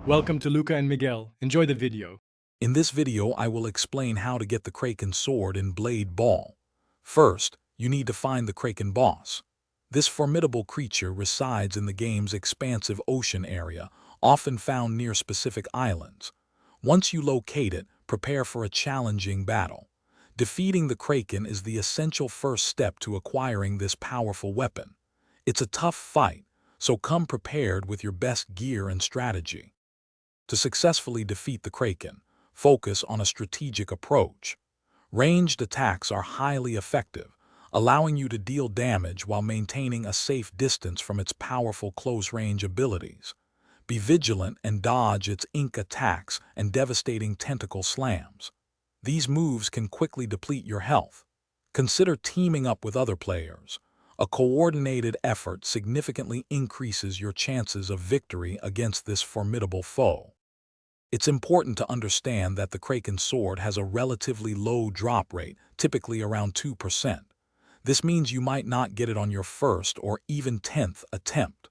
Welcome to Luca and Miguel. Enjoy the video. In this video, I will explain how to get the Kraken sword in Blade Ball. First, you need to find the Kraken boss. This formidable creature resides in the game's expansive ocean area, often found near specific islands. Once you locate it, prepare for a challenging battle. Defeating the Kraken is the essential first step to acquiring this powerful weapon. It's a tough fight, so come prepared with your best gear and strategy. To successfully defeat the Kraken, focus on a strategic approach. Ranged attacks are highly effective, allowing you to deal damage while maintaining a safe distance from its powerful close-range abilities. Be vigilant and dodge its ink attacks and devastating tentacle slams. These moves can quickly deplete your health. Consider teaming up with other players. A coordinated effort significantly increases your chances of victory against this formidable foe. It's important to understand that the Kraken sword has a relatively low drop rate, typically around 2%. This means you might not get it on your first or even 10th attempt.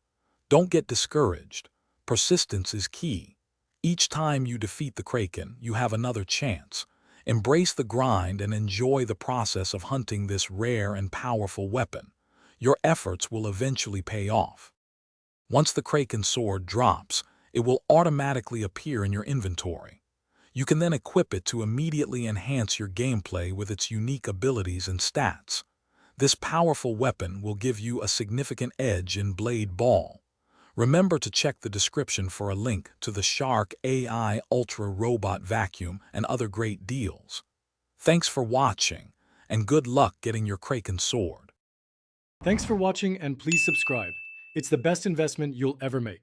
Don't get discouraged. Persistence is key. Each time you defeat the Kraken, you have another chance. Embrace the grind and enjoy the process of hunting this rare and powerful weapon. Your efforts will eventually pay off. Once the Kraken sword drops, it will automatically appear in your inventory. You can then equip it to immediately enhance your gameplay with its unique abilities and stats. This powerful weapon will give you a significant edge in Blade Ball. Remember to check the description for a link to the Shark AI Ultra Robot Vacuum and other great deals. Thanks for watching, and good luck getting your Kraken sword. Thanks for watching and please subscribe. It's the best investment you'll ever make.